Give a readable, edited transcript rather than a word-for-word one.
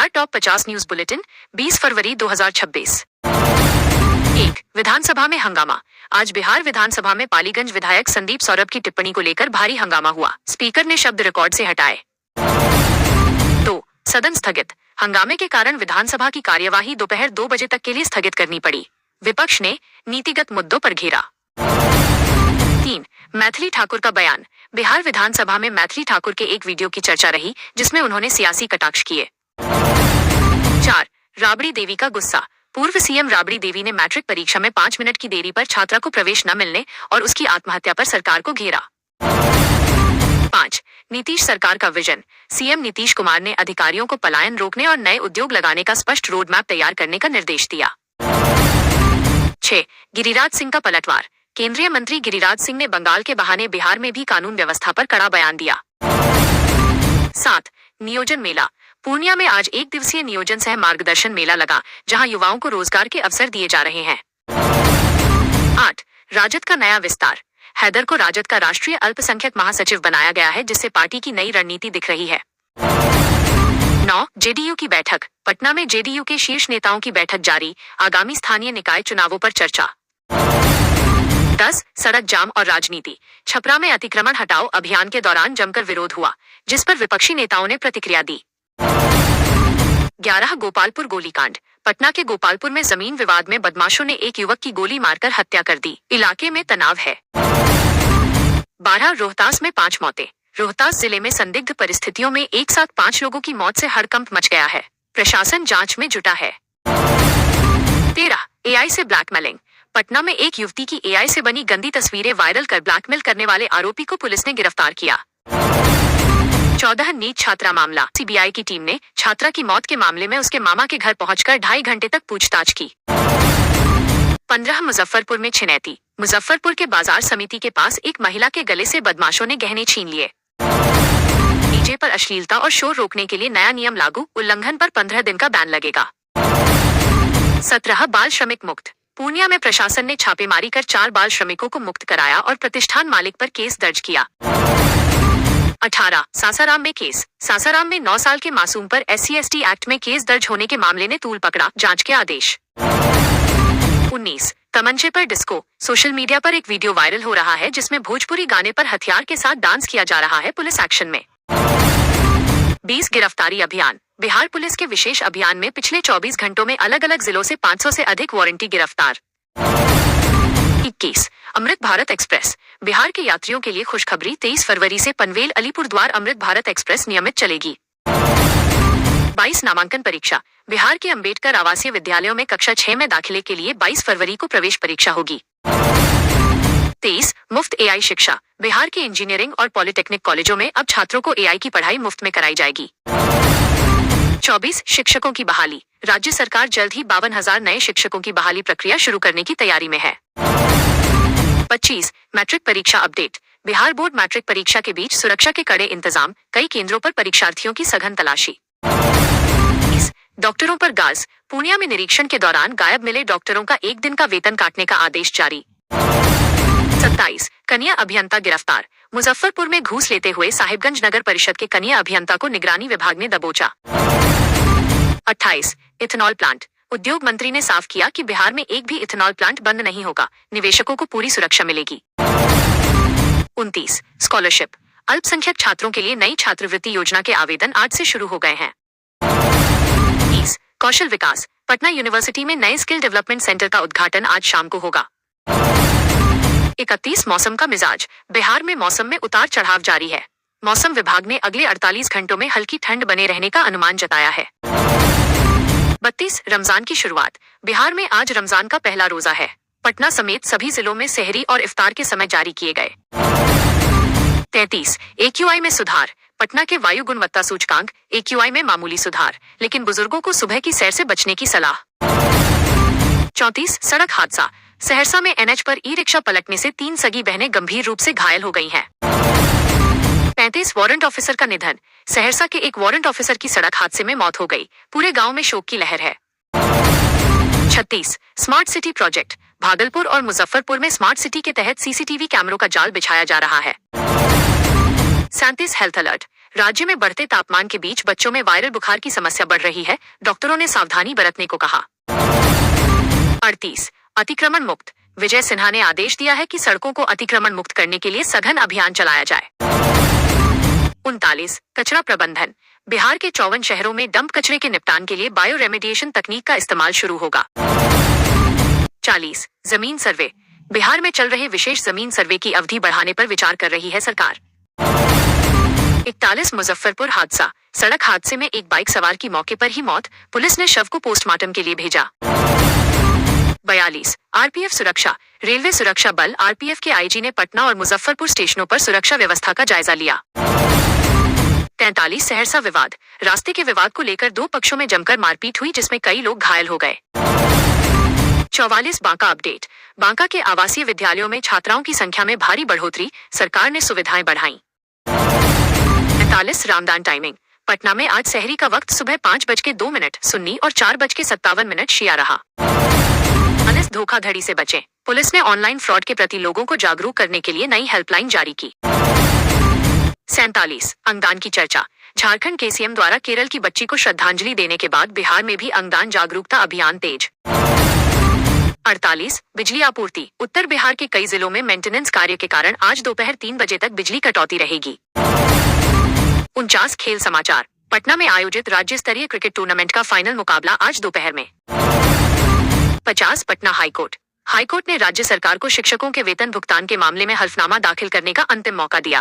Bihar top 50 news bulletin 20 फरवरी 2026। 1. विधानसभा में हंगामा। आज बिहार विधानसभा में पालीगंज विधायक संदीप सौरभ की टिप्पणी को लेकर भारी हंगामा हुआ। स्पीकर ने शब्द रिकॉर्ड से हटाए। 2. सदन स्थगित। हंगामे के कारण विधानसभा की कार्यवाही दोपहर 2 बजे तक के लिए स्थगित करनी पड़ी। विपक्ष ने नीतिगत मुद्दों पर घेरा। 3. मैथिली ठाकुर का बयान। बिहार विधानसभा में मैथिली ठाकुर के एक वीडियो की चर्चा रही जिसमें उन्होंने सियासी कटाक्ष किए। 4. राबड़ी देवी का गुस्सा। पूर्व सीएम राबड़ी देवी ने मैट्रिक परीक्षा में 5 मिनट की देरी पर छात्रा को प्रवेश न मिलने और उसकी आत्महत्या पर सरकार को घेरा। 5. नीतीश सरकार का विजन। सीएम नीतीश कुमार ने अधिकारियों को पलायन रोकने और नए उद्योग लगाने का स्पष्ट रोड मैप तैयार करने का निर्देश दिया। 6. गिरिराज सिंह का पलटवार। केंद्रीय मंत्री गिरिराज सिंह ने बंगाल के बहाने बिहार में भी कानून व्यवस्था पर कड़ा बयान दिया। 7. नियोजन मेला। पूर्णिया में आज 1 दिवसीय नियोजन सह मार्गदर्शन मेला लगा जहां युवाओं को रोजगार के अवसर दिए जा रहे हैं। 8. राजद का नया विस्तार। हैदर को राजद का राष्ट्रीय अल्पसंख्यक महासचिव बनाया गया है जिससे पार्टी की नई रणनीति दिख रही है। 9. जेडीयू की बैठक। पटना में जेडीयू के शीर्ष नेताओं की बैठक जारी। आगामी स्थानीय निकाय चुनावों पर चर्चा। 10. सड़क जाम और राजनीति। छपरा में अतिक्रमण हटाओ अभियान के दौरान जमकर विरोध हुआ जिस पर विपक्षी नेताओं ने प्रतिक्रिया दी। 11. गोपालपुर गोलीकांड। पटना के गोपालपुर में जमीन विवाद में बदमाशों ने एक युवक की गोली मारकर हत्या कर दी। इलाके में तनाव है। 12. रोहतास में 5 मौतें। रोहतास जिले में संदिग्ध परिस्थितियों में एक साथ 5 लोगों की मौत से हड़कंप मच गया है। प्रशासन जांच में जुटा है। 13. एआई से ब्लैकमेलिंग। पटना में एक युवती की एआई से बनी गंदी तस्वीरें वायरल कर ब्लैकमेल करने वाले आरोपी को पुलिस ने गिरफ्तार किया। 14. नीट छात्रा मामला। सीबीआई की टीम ने छात्रा की मौत के मामले में उसके मामा के घर पहुंचकर 2.5 घंटे तक पूछताछ की। 15. मुजफ्फरपुर में छिनैती। मुजफ्फरपुर के बाजार समिति के पास एक महिला के गले से बदमाशों ने गहने छीन लिए। डीजे पर अश्लीलता और शोर रोकने के लिए नया नियम लागू। उल्लंघन पर 15 दिन का बैन लगेगा। 17. बाल श्रमिक मुक्त। पूर्णिया में प्रशासन ने छापेमारी कर 4 बाल श्रमिकों को मुक्त कराया और प्रतिष्ठान मालिक पर केस दर्ज किया। 18. सासाराम में केस। सासाराम में 9 साल के मासूम पर SC/ST एक्ट में केस दर्ज होने के मामले ने तूल पकड़ा। जांच के आदेश। 19. तमंचे पर डिस्को। सोशल मीडिया पर एक वीडियो वायरल हो रहा है जिसमें भोजपुरी गाने पर हथियार के साथ डांस किया जा रहा है। पुलिस एक्शन में। 20. गिरफ्तारी अभियान। बिहार पुलिस के विशेष अभियान में पिछले 24 घंटों में अलग अलग जिलों से 500 से अधिक वारंटी गिरफ्तार। 21. अमृत भारत एक्सप्रेस। बिहार के यात्रियों के लिए खुशखबरी। 23 फरवरी से पनवेल अलीपुरद्वार अमृत भारत एक्सप्रेस नियमित चलेगी। 22. नामांकन परीक्षा। बिहार के अंबेडकर आवासीय विद्यालयों में कक्षा 6 में दाखिले के लिए 22 फरवरी को प्रवेश परीक्षा होगी। 23. मुफ्त एआई शिक्षा। बिहार के इंजीनियरिंग और पॉलिटेक्निक कॉलेजों में अब छात्रों को एआई की पढ़ाई मुफ्त में कराई जाएगी। 24. शिक्षकों की बहाली। राज्य सरकार जल्द ही 52,000 नए शिक्षकों की बहाली प्रक्रिया शुरू करने की तैयारी में है। 25. मैट्रिक परीक्षा अपडेट। बिहार बोर्ड मैट्रिक परीक्षा के बीच सुरक्षा के कड़े इंतजाम। कई केंद्रों पर परीक्षार्थियों की सघन तलाशी। 30. डॉक्टरों पर गाज। पूर्णिया में निरीक्षण के दौरान गायब मिले डॉक्टरों का 1 दिन का वेतन काटने का आदेश जारी। 27. कन्या अभियंता गिरफ्तार। मुजफ्फरपुर में घूस लेते हुए साहिबगंज नगर परिषद के कन्या अभियंता को निगरानी विभाग ने दबोचा। 28. Ethanol plant. उद्योग मंत्री ने साफ किया कि बिहार में एक भी इथेनॉल प्लांट बंद नहीं होगा। निवेशकों को पूरी सुरक्षा मिलेगी। 29. स्कॉलरशिप। अल्पसंख्यक छात्रों के लिए नई छात्रवृत्ति योजना के आवेदन आज से शुरू हो गए हैं। 30. कौशल विकास। पटना यूनिवर्सिटी में नए स्किल डेवलपमेंट सेंटर का उद्घाटन आज शाम को होगा। 31. मौसम का मिजाज। बिहार में मौसम में उतार चढ़ाव जारी है। मौसम विभाग ने अगले 48 घंटों में हल्की ठंड बने रहने का अनुमान जताया है। 32. रमजान की शुरुआत। बिहार में आज रमजान का पहला रोजा है। पटना समेत सभी जिलों में सेहरी और इफ्तार के समय जारी किए गए। 33. AQI में सुधार। पटना के वायु गुणवत्ता सूचकांक AQI में मामूली सुधार, लेकिन बुजुर्गों को सुबह की सैर से बचने की सलाह। 34. सड़क हादसा। सहरसा में NH पर ई-रिक्शा पलटने से 3 सगी बहनें गंभीर रूप से घायल हो गई हैं। 35. वारंट ऑफिसर का निधन। सहरसा के एक वारंट ऑफिसर की सड़क हादसे में मौत हो गई। पूरे गांव में शोक की लहर है। 36. Smart city project. भागलपुर और मुजफ्फरपुर में स्मार्ट सिटी के तहत CCTV कैमरों का जाल बिछाया जा रहा है। 37. Health alert. राज्य में बढ़ते तापमान के बीच बच्चों में वायरल बुखार की समस्या बढ़ रही है, डॉक्टरों ने सावधानी बरतने को कहा। 38 अतिक्रमण मुक्त। विजय सिन्हा ने आदेश दिया है कि सड़कों को अतिक्रमण मुक्त करने के लिए सघन अभियान चलाया जाए। 39 कचरा प्रबंधन। बिहार के 54 शहरों में डंप कचरे के निपटान के लिए बायो रेमेडिएशन तकनीक का इस्तेमाल शुरू होगा। 40 जमीन सर्वे। बिहार में चल रहे विशेष जमीन सर्वे की अवधि बढ़ाने पर विचार कर रही है सरकार। 41 मुजफ्फरपुर हादसा। सड़क हादसे में एक बाइक सवार की मौके पर ही मौत, पुलिस ने शव को पोस्टमार्टम के लिए भेजा। 42 आरपीएफ सुरक्षा। रेलवे सुरक्षा बल आरपीएफ के आईजी ने पटना और मुजफ्फरपुर स्टेशनों पर सुरक्षा व्यवस्था का जायजा लिया। 43 सहरसा विवाद। रास्ते के विवाद को लेकर दो पक्षों में जमकर मारपीट हुई, जिसमें कई लोग घायल हो गए। 44 बांका अपडेट। बांका के आवासीय विद्यालयों में छात्राओं की संख्या में भारी बढ़ोतरी, सरकार ने सुविधाएं बढ़ाई। 45 रामदान टाइमिंग। पटना में आज सहरी का वक्त सुबह 5:02 सुन्नी और 4:57 शिया रहा। पुलिस धोखाधड़ी से बचे। पुलिस ने ऑनलाइन फ्रॉड के प्रति लोगों को जागरूक करने के लिए नई हेल्पलाइन जारी की। 47 अंगदान की चर्चा। झारखंड केसीएम द्वारा केरल की बच्ची को श्रद्धांजलि देने के बाद बिहार में भी अंगदान जागरूकता अभियान तेज। 48 बिजली आपूर्ति। उत्तर बिहार के कई जिलों में मेंटेनेंस कार्य के कारण आज दोपहर 3 बजे तक बिजली कटौती रहेगी। 49 खेल समाचार। पटना में आयोजित राज्य स्तरीय क्रिकेट टूर्नामेंट का फाइनल मुकाबला आज दोपहर में। 50 पटना हाईकोर्ट। हाईकोर्ट ने राज्य सरकार को शिक्षकों के वेतन भुगतान के मामले में हल्फनामा दाखिल करने का अंतिम मौका दिया।